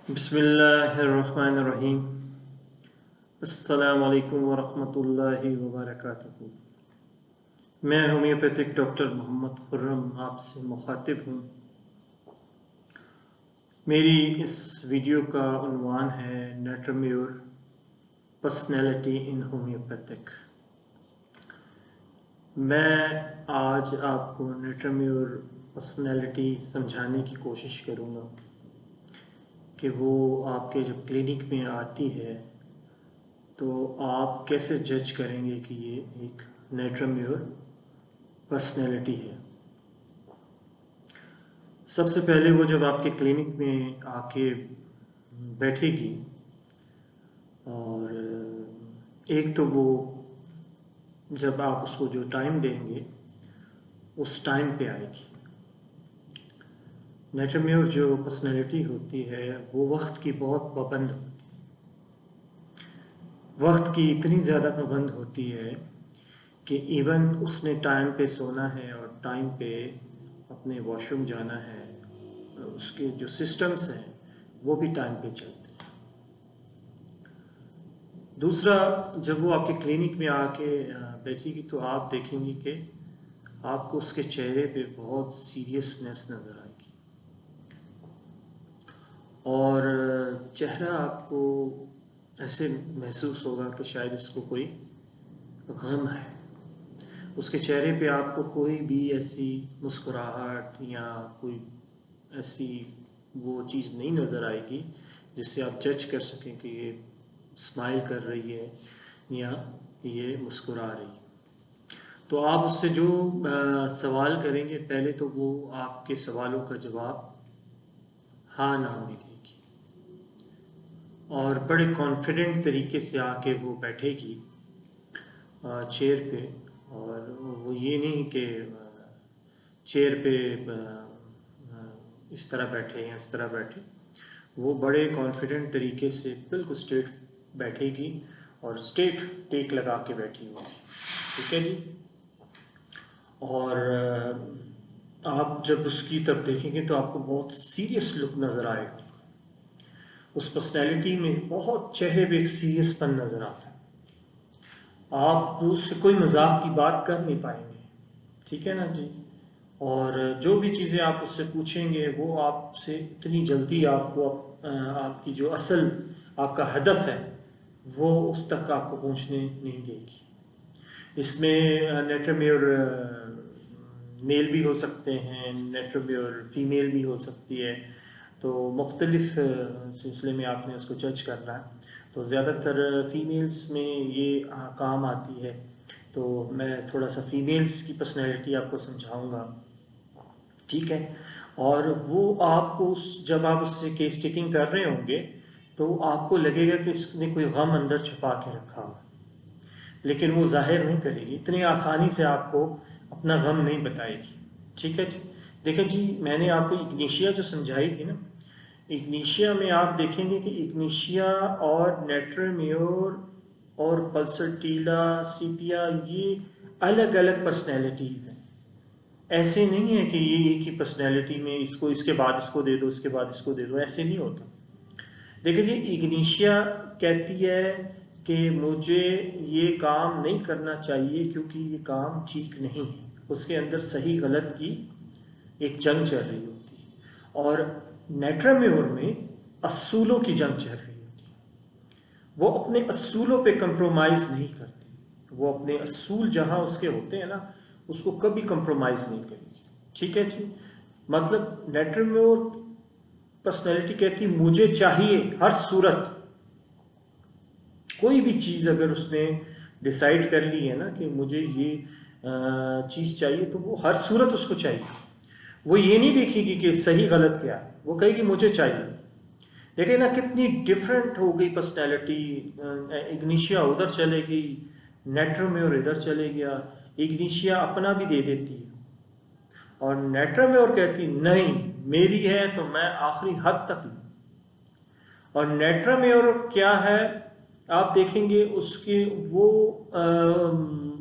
बिस्मिल्लाहिर्रहमानिर्रहीम। अस्सलामु अलैकुम वरहमतुल्लाहि वबरकातुहू। मैं होम्योपैथिक डॉक्टर मोहम्मद खुर्रम आपसे मुखातिब हूँ। मेरी इस वीडियो का उन्वान है नेट्रम्योर पर्सनैलिटी इन होम्योपैथिक। मैं आज आपको नेट्रम्योर पर्सनैलिटी समझाने की कोशिश करूँगा कि वो आपके जब क्लिनिक में आती है तो आप कैसे जज करेंगे कि ये एक नेट्रम्योर पर्सनैलिटी है। सबसे पहले वो जब आपके क्लिनिक में आके बैठेगी और एक तो वो जब आप उसको जो टाइम देंगे उस टाइम पे आएगी। नेट्रम्योर जो पर्सनैलिटी होती है वो वक्त की बहुत पाबंद होती है। वक्त की इतनी ज़्यादा पाबंद होती है कि इवन उसने टाइम पे सोना है और टाइम पे अपने वॉशरूम जाना है, उसके जो सिस्टम्स हैं वो भी टाइम पे चलते हैं। दूसरा, जब वो आपके क्लिनिक में आके बैठेगी तो आप देखेंगे कि आपको उसके चेहरे पे बहुत सीरियसनेस नज़र आएगी और चेहरा आपको ऐसे महसूस होगा कि शायद इसको कोई गम है। उसके चेहरे पे आपको कोई भी ऐसी मुस्कुराहट या कोई ऐसी वो चीज़ नहीं नज़र आएगी जिससे आप जज कर सकें कि ये स्माइल कर रही है या ये मुस्कुरा रही है। तो आप उससे जो सवाल करेंगे पहले तो वो आपके सवालों का जवाब हाँ ना में देगी और बड़े कॉन्फिडेंट तरीके से आके वो बैठेगी चेयर पे। और वो ये नहीं कि चेयर पे इस तरह बैठे या इस तरह बैठे, वो बड़े कॉन्फिडेंट तरीके से बिल्कुल स्ट्रेट बैठेगी और स्ट्रेट टेक लगा के बैठी होगी। ठीक है जी। और आप जब उसकी तरफ देखेंगे तो आपको बहुत सीरियस लुक नज़र आएगा। उस पर्सनैलिटी में बहुत चेहरे पे एक सीरियसपन नज़र आता है। आप उससे कोई मजाक की बात कर नहीं पाएंगे। ठीक है ना जी। और जो भी चीज़ें आप उससे पूछेंगे वो आपसे इतनी जल्दी आपको आपकी जो असल आपका हदफ है वो उस तक आपको पहुंचने नहीं देगी। इसमें नेट्रम्योर मेल भी हो सकते हैं, नेट्रम्योर फीमेल भी हो सकती है। तो मुख्तलिफ सिलसिले में आपने उसको जज करना है। तो ज़्यादातर फीमेल्स में ये काम आती है। तो मैं थोड़ा सा फीमेल्स की पर्सनैलिटी आपको समझाऊंगा। ठीक है। और वो आपको जब आप उससे केस टेकिंग कर रहे होंगे तो आपको लगेगा कि इसने कोई गम अंदर छुपा के रखा हो, लेकिन वो जाहिर नहीं करेगी, इतनी आसानी से आपको अपना गम नहीं बताएगी। ठीक है जी। देखिए जी, मैंने आपको इग्निशिया जो समझाई थी ना, इग्निशिया में आप देखेंगे कि इग्निशिया और नेट्रम्योर और पल्सरटीला सीपिया ये अलग अलग पर्सनैलिटीज़ हैं। ऐसे नहीं है कि ये एक ही पर्सनैलिटी में इसको इसके बाद इसको दे दो, इसके बाद इसको दे दो, ऐसे नहीं होता। देखिए जी, इग्निशिया कहती है कि मुझे ये काम नहीं करना चाहिए क्योंकि ये काम ठीक नहीं है। उसके अंदर सही गलत की एक जंग चल रही होती है। और नेट्रम्योर में असूलों की जंग चल रही होती है। वो अपने असूलों पे कंप्रोमाइज़ नहीं करती। वो अपने असूल जहाँ उसके होते हैं ना, उसको कभी कंप्रोमाइज़ नहीं करेगी। ठीक है जी। मतलब नेट्रम्योर पर्सनैलिटी कहती मुझे चाहिए हर सूरत। कोई भी चीज़ अगर उसने डिसाइड कर ली है ना कि मुझे ये चीज़ चाहिए तो वो हर सूरत उसको चाहिए। वो ये नहीं देखेगी कि सही गलत क्या है, वो कहेगी मुझे चाहिए। देखिए ना कितनी डिफरेंट हो गई पर्सनैलिटी। इग्निशिया उधर चले गई, नेट्रम्योर इधर चले गया। इग्निशिया अपना भी दे देती है और नेट्रम्योर कहती नहीं, मेरी है तो मैं आखिरी हद तक लूँ। और नेट्रम्योर क्या है आप देखेंगे उसके वो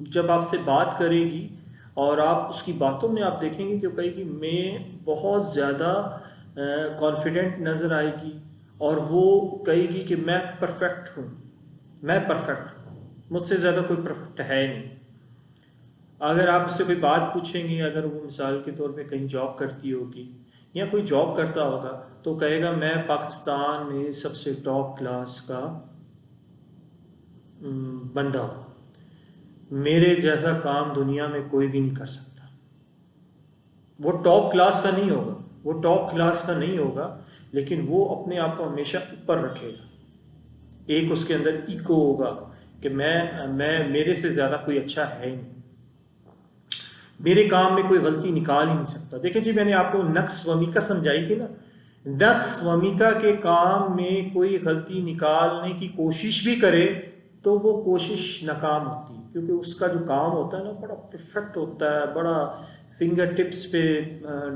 जब आपसे बात करेगी और आप उसकी बातों में आप देखेंगे कि कहेगी मैं बहुत ज़्यादा कॉन्फिडेंट नज़र आएगी और वो कहेगी कि मैं परफेक्ट हूँ, मैं परफेक्ट हूँ, मुझसे ज़्यादा कोई परफेक्ट है नहीं। अगर आप उससे कोई बात पूछेंगे, अगर वो मिसाल के तौर पे कहीं जॉब करती होगी या कोई जॉब करता होगा, तो कहेगा मैं पाकिस्तान में सबसे टॉप क्लास का बंदा हूँ, मेरे जैसा काम दुनिया में कोई भी नहीं कर सकता। वो टॉप क्लास का नहीं होगा, वो टॉप क्लास का नहीं होगा, लेकिन वो अपने आप को हमेशा ऊपर रखेगा। एक उसके अंदर ईगो होगा कि मैं मेरे से ज़्यादा कोई अच्छा है ही नहीं, मेरे काम में कोई गलती निकाल ही नहीं सकता। देखिए जी, मैंने आपको नक्स वमीका समझाई थी ना, नक्स वमीका के काम में कोई गलती निकालने की कोशिश भी करे तो वो कोशिश नाकाम होती है, क्योंकि उसका जो काम होता है ना बड़ा परफेक्ट होता है, बड़ा फिंगर टिप्स पे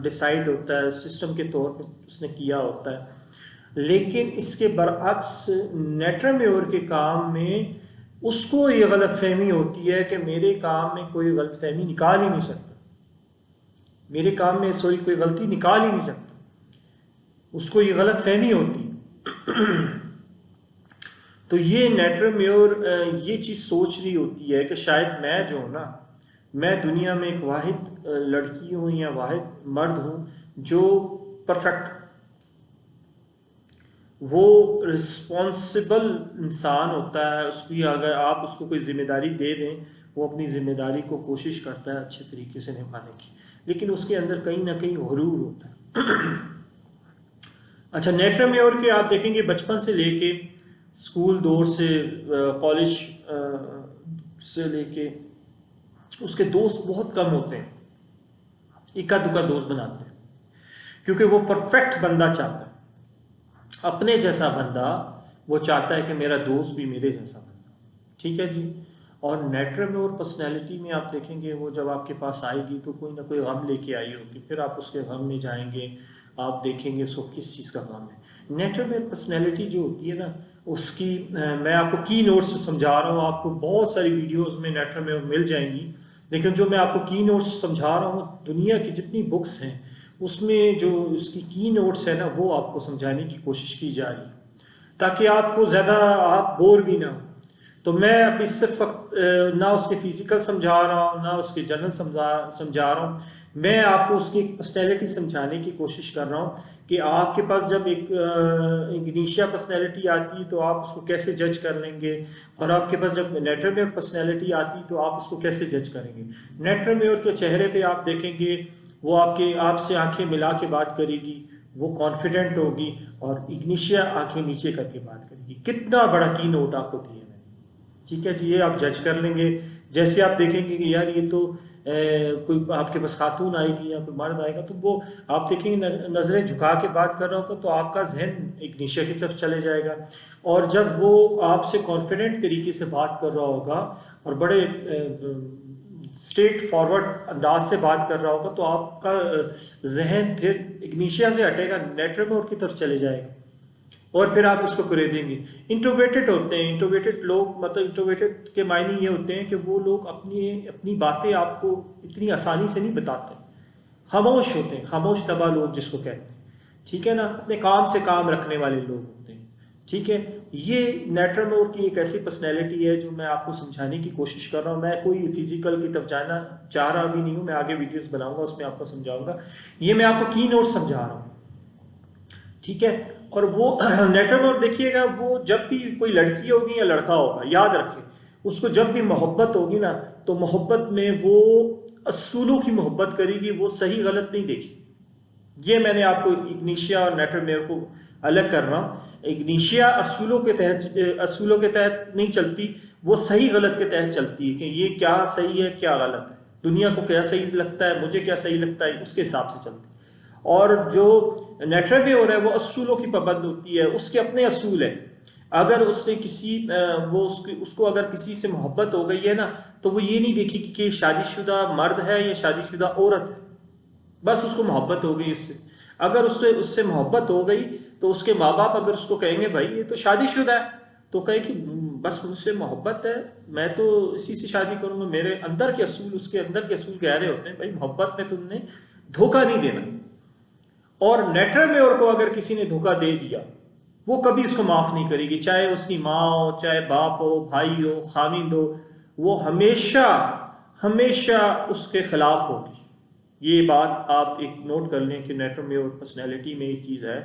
डिसाइड होता है, सिस्टम के तौर पे उसने किया होता है। लेकिन इसके बरअक्स नेटरम्योर के काम में उसको ये गलतफहमी होती है कि मेरे काम में कोई गलतफहमी निकाल ही नहीं सकता, मेरे काम में सॉरी कोई गलती निकाल ही नहीं सकता, उसको ये गलतफहमी होती है। तो ये नेटरम्योर ये चीज़ सोच रही होती है कि शायद मैं जो हूँ ना, मैं दुनिया में एक वाहिद लड़की हूँ या वाहिद मर्द हूँ जो परफेक्ट, वो रिस्पॉन्सिबल इंसान होता है। उसकी अगर आप उसको कोई जिम्मेदारी दे दें, वो अपनी जिम्मेदारी को कोशिश करता है अच्छे तरीके से निभाने की, लेकिन उसके अंदर कहीं ना कहीं गुरूर होता है। अच्छा, नेटरम्योर के आप देखेंगे बचपन से लेके स्कूल दौर से कॉलेज से लेके उसके दोस्त बहुत कम होते हैं, इक्का दुक्का दोस्त बनाते हैं, क्योंकि वो परफेक्ट बंदा चाहता है, अपने जैसा बंदा वो चाहता है कि मेरा दोस्त भी मेरे जैसा बंदा। ठीक है जी। और नेटरम्योर पर्सनैलिटी में आप देखेंगे वो जब आपके पास आएगी तो कोई ना कोई गम लेके आई होगी, फिर आप उसके गम में जाएंगे, आप देखेंगे उसको किस चीज़ का गम है। नेटरम्योर पर्सनैलिटी जो होती है ना, उसकी मैं आपको की नोट्स समझा रहा हूँ, आपको बहुत सारी वीडियोज़ में नेटरम्योर मिल जाएंगी, लेकिन जो मैं आपको की नोट्स समझा रहा हूँ, दुनिया की जितनी बुक्स हैं उसमें जो उसकी की नोट्स है ना, वो आपको समझाने की कोशिश की जा रही है, ताकि आपको ज़्यादा आप बोर भी ना हो। तो मैं अभी सिर्फ ना उसके फिजिकल समझा रहा हूँ, ना उसके जनरल समझा रहा हूँ, मैं आपको उसकी पर्सनैलिटी समझाने की कोशिश कर रहा हूँ कि आपके पास जब एक इग्निशिया पर्सनैलिटी आती है तो आप उसको कैसे जज कर लेंगे, और आपके पास जब नेटरम्योर पर्सनैलिटी आती है तो आप उसको कैसे जज करेंगे। नेटरम्योर के चेहरे पे आप देखेंगे वो आपसे आंखें मिला के बात करेगी, वो कॉन्फिडेंट होगी, और इग्निशिया आंखें नीचे करके बात करेगी। कितना बड़ा की नोट आपको दिया मैंने, ठीक है जी, ये आप जज कर लेंगे। जैसे आप देखेंगे कि यार ये तो कोई आपके पास खातून आएगी या कोई मर्द आएगा, तो वो आप देखेंगे नज़रें झुका के बात कर रहा होगा तो आपका जहन इग्निशिया की तरफ चले जाएगा, और जब वो आपसे कॉन्फिडेंट तरीके से बात कर रहा होगा और बड़े स्ट्रेट फॉरवर्ड अंदाज से बात कर रहा होगा, तो आपका जहन फिर इग्निशिया से हटेगा, नेटरम्योर की तरफ चले जाएगा, और फिर आप उसको करे देंगे। इंट्रोवेटेड होते हैं, इंट्रोवेटेड लोग, मतलब इंट्रोवेटेड के मायने ये होते हैं कि वो लोग अपनी अपनी बातें आपको इतनी आसानी से नहीं बताते, खामोश होते हैं, खामोश तबा लोग जिसको कहते हैं, ठीक है ना, अपने काम से काम रखने वाले लोग होते हैं। ठीक है, ये नेटरम्योर की एक ऐसी पर्सनैलिटी है जो मैं आपको समझाने की कोशिश कर रहा हूँ। मैं कोई फिजिकल की तरफ जाना चाह रहा भी नहीं हूँ, मैं आगे वीडियोस बनाऊंगा उसमें आपको समझाऊंगा, ये मैं आपको की नोट समझा रहा हूँ। ठीक है, और वो नेटरम्योर देखिएगा, वो जब भी कोई लड़की होगी या लड़का होगा, याद रखें, उसको जब भी मोहब्बत होगी ना, तो मोहब्बत में वो असूलों की मोहब्बत करेगी, वो सही गलत नहीं देखी। ये मैंने आपको इग्निशिया और नेटरम्योर को अलग कर रहा हूँ। इग्निशिया असूलों के तहत नहीं चलती, वो सही गलत के तहत चलती है कि ये क्या सही है क्या गलत है, दुनिया को क्या सही लगता है, मुझे क्या सही लगता है, उसके हिसाब से चलती है। और जो नेटरम्योर है वो असूलों की पाबंद होती है, उसके अपने असूल है। अगर उसने उसको अगर किसी से मोहब्बत हो गई है ना, तो वो ये नहीं देखेगी कि शादीशुदा मर्द है या शादीशुदा औरत है, बस उसको मोहब्बत हो गई इससे। अगर उससे मोहब्बत हो गई तो उसके माँ बाप अगर उसको कहेंगे भाई ये तो शादीशुदा है, तो कहे कि बस मुझसे मोहब्बत है, मैं तो इसी से शादी करूंगा, मेरे अंदर के असूल, उसके अंदर के असूल गहरे होते हैं भाई, मोहब्बत में तुमने धोखा नहीं देना। और नेटरम्योर को अगर किसी ने धोखा दे दिया वो कभी उसको माफ़ नहीं करेगी, चाहे उसकी माँ हो, चाहे बाप हो, भाई हो, खामिंद हो, वो हमेशा हमेशा उसके खिलाफ होगी। ये बात आप एक नोट कर लें कि नेटरमेयर पर्सनैलिटी में एक चीज़ है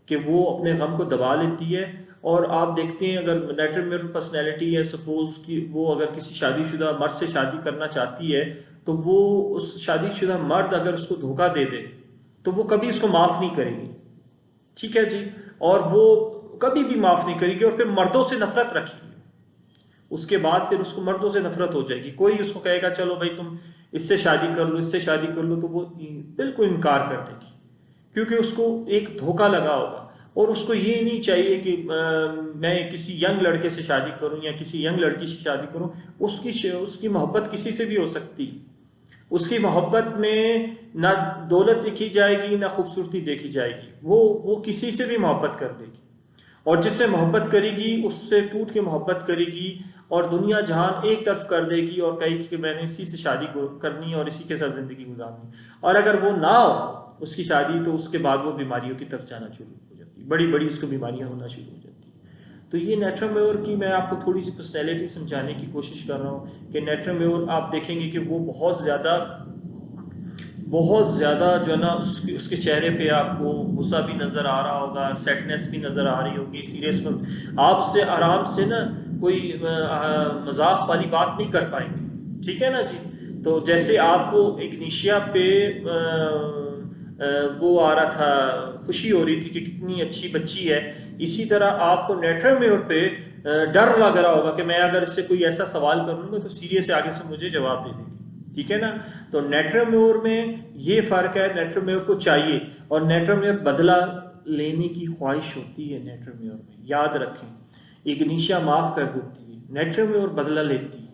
कि वो अपने गम को दबा लेती है। और आप देखते हैं अगर नेटरमेयर पर्सनैलिटी है, सपोज कि वो अगर किसी शादीशुदा मर्द से शादी करना चाहती है, तो वो उस शादीशुदा मर्द अगर उसको धोखा दे दे तो वो कभी उसको माफ़ नहीं करेगी, ठीक है जी। और वो कभी भी माफ़ नहीं करेगी और फिर मर्दों से नफरत रखेगी। उसके बाद फिर उसको मर्दों से नफरत हो जाएगी। कोई उसको कहेगा चलो भाई तुम इससे शादी कर लो, इससे शादी कर लो, तो वो बिल्कुल इनकार कर देगी, क्योंकि उसको एक धोखा लगा होगा। और उसको ये नहीं चाहिए कि मैं किसी यंग लड़के से शादी करूं या किसी यंग लड़की से शादी करूं। उसकी मोहब्बत किसी से भी हो सकती है। उसकी मोहब्बत में ना दौलत देखी जाएगी, ना खूबसूरती देखी जाएगी। वो किसी से भी मोहब्बत कर देगी, और जिससे मोहब्बत करेगी उससे टूट के मोहब्बत करेगी और दुनिया जहान एक तरफ कर देगी और कहेगी कि मैंने इसी से शादी करनी है और इसी के साथ ज़िंदगी गुजारनी है। और अगर वो ना हो उसकी शादी, तो उसके बाद वो बीमारियों की तरफ जाना शुरू हो जाती है, बड़ी बड़ी उसको बीमारियां होना शुरू हो जाती है। तो ये नेटरमेयर की मैं आपको थोड़ी सी पर्सनैलिटी समझाने की कोशिश कर रहा हूँ कि नेटरमेयर आप देखेंगे कि वो बहुत ज़्यादा जो है ना उसके चेहरे पे आपको गुस्सा भी नज़र आ रहा होगा, सैडनेस भी नज़र आ रही होगी, सीरियस में आप उससे आराम से ना कोई मजाक वाली बात नहीं कर पाएंगे, ठीक है ना जी। तो जैसे आपको इग्निशिया पे वो आ रहा था, खुशी हो रही थी कि कितनी अच्छी बच्ची है, इसी तरह आपको नेटरमेयर पे डर लग रहा होगा कि मैं अगर इससे कोई ऐसा सवाल करूँगा तो सीरियस आगे से मुझे जवाब दे देगी, ठीक है ना। तो नेटरमेयर में ये फ़र्क है, नेटरमेयर को चाहिए, और नेटरमेयर बदला लेने की ख्वाहिश होती है नेटरमेयर में, याद रखें। इग्निशिया माफ़ कर देती है, नेटरमेयर बदला लेती है।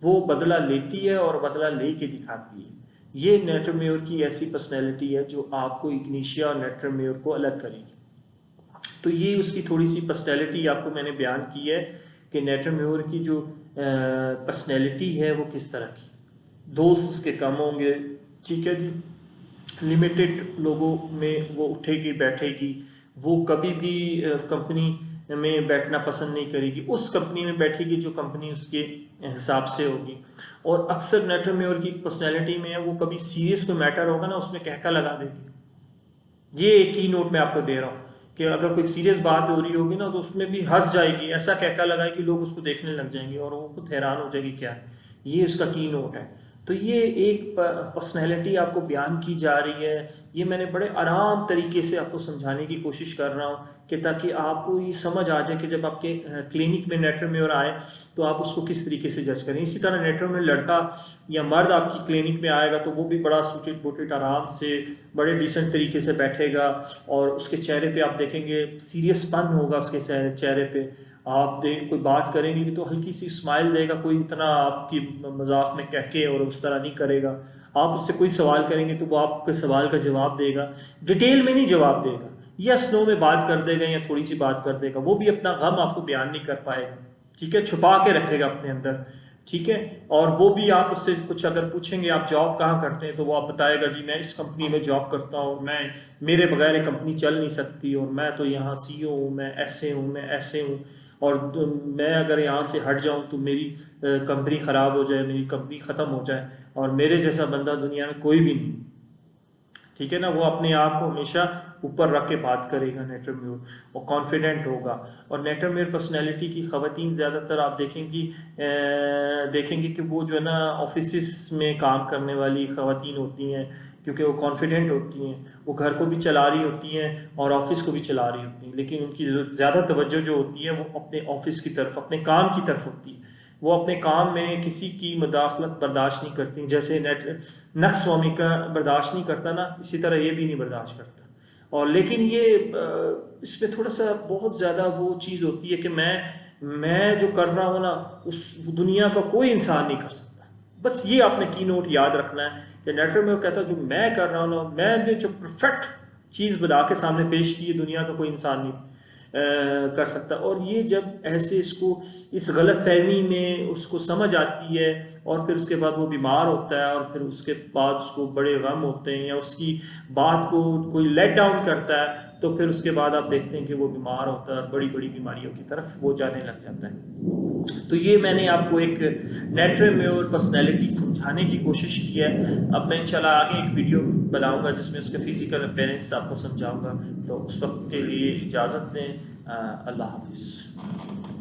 वो बदला लेती है और बदला ले के दिखाती है। ये नेटरमेयर की ऐसी पर्सनैलिटी है जो आपको इग्निशिया और नेटरमेयर को अलग करेगी। तो ये उसकी थोड़ी सी पर्सनैलिटी आपको मैंने बयान की है कि नेटरमेयर की जो पर्सनैलिटी है वो किस तरह की। दोस्त उसके कम होंगे, ठीक है जी। लिमिटेड लोगों में वो उठेगी बैठेगी, वो कभी भी कंपनी में बैठना पसंद नहीं करेगी, उस कंपनी में बैठेगी जो कंपनी उसके हिसाब से होगी। और अक्सर नेटरमेयर की पर्सनैलिटी में है, वो कभी सीरियस कोई मैटर होगा ना उसमें कहका लगा देगी। ये एक की नोट मैं आपको दे रहा हूँ कि अगर कोई सीरियस बात हो रही होगी ना तो उसमें भी हंस जाएगी, ऐसा कहका लगाएगी, लोग उसको देखने लग जाएंगे और वो खुद हैरान हो जाएगी क्या है। ये उसका की नोट है। तो ये एक पर्सनैलिटी आपको बयान की जा रही है। ये मैंने बड़े आराम तरीके से आपको समझाने की कोशिश कर रहा हूँ कि ताकि आपको ये समझ आ जाए कि जब आपके क्लिनिक में नेटरमेयर आए तो आप उसको किस तरीके से जज करें। इसी तरह नेटरमेयर लड़का या मर्द आपकी क्लिनिक में आएगा तो वो भी बड़ा सूटेड बूटेड आराम से बड़े डिसेंट तरीके से बैठेगा, और उसके चेहरे पे आप देखेंगे सीरियसपन होगा उसके चेहरे पे। आप देख कोई बात करेंगे तो हल्की सी स्माइल देगा, कोई इतना आपकी मजाक में कह के और उस तरह नहीं करेगा। आप उससे कोई सवाल करेंगे तो वो आपके सवाल का जवाब देगा, डिटेल में नहीं जवाब देगा, यस नो में बात कर देगा या थोड़ी सी बात कर देगा। वो भी अपना गम आपको बयान नहीं कर पाएगा, ठीक है, छुपा के रखेगा अपने अंदर, ठीक है। और वो भी आप उससे कुछ अगर पूछेंगे आप जॉब कहाँ करते हैं तो वो आप बताएगा जी मैं इस कंपनी में जॉब करता हूँ, मैं मेरे बगैर कंपनी चल नहीं सकती, और मैं तो यहाँ CEO हूँ, मैं ऐसे हूँ, मैं ऐसे हूँ, और मैं अगर यहाँ से हट जाऊँ तो मेरी कंपनी ख़राब हो जाए, मेरी कंपनी ख़त्म हो जाए, और मेरे जैसा बंदा दुनिया में कोई भी नहीं, ठीक है ना। वो अपने आप को हमेशा ऊपर रख के बात करेगा नेटरमेयर, और कॉन्फिडेंट होगा। और नेटरमेयर पर्सनैलिटी की ख़वातीन ज़्यादातर आप देखेंगे कि वो जो है ना ऑफिस में काम करने वाली ख़वातीन होती हैं, क्योंकि वो कॉन्फिडेंट होती हैं, वो घर को भी चला रही होती हैं और ऑफिस को भी चला रही होती हैं, लेकिन उनकी ज़्यादा तवज्जो जो होती है वो अपने ऑफिस की तरफ, अपने काम की तरफ होती है। वो अपने काम में किसी की मुदाखलत बर्दाश्त नहीं करती, जैसे नक्स स्वामी का बर्दाश्त नहीं करता ना, इसी तरह ये भी नहीं बर्दाश्त करता। और लेकिन ये इसमें थोड़ा सा बहुत ज़्यादा वो चीज़ होती है कि मैं जो कर रहा हूँ ना उस दुनिया का कोई इंसान नहीं कर सकता। बस ये आपने की नोट याद रखना है कि नेटरमेयर कहता है जो मैं कर रहा हूँ ना, मैंने जो परफेक्ट चीज़ बना के सामने पेश की है दुनिया का कोई इंसान नहीं कर सकता। और ये जब ऐसे इसको इस गलत फहमी में उसको समझ आती है और फिर उसके बाद वो बीमार होता है और फिर उसके बाद उसको बड़े गम होते हैं या उसकी बात को कोई लेट डाउन करता है, तो फिर उसके बाद आप देखते हैं कि वो बीमार होता है और बड़ी बड़ी बीमारियों की तरफ वो जाने लग जाता है। तो ये मैंने आपको एक नेट्रेम्योर पर्सनैलिटी समझाने की कोशिश की है। अब मैं इंशाल्लाह आगे एक वीडियो बनाऊंगा जिसमें उसके फिजिकल अपीयरेंस आपको समझाऊंगा। तो उस वक्त के लिए इजाज़त दें। अल्लाह हाफिज़।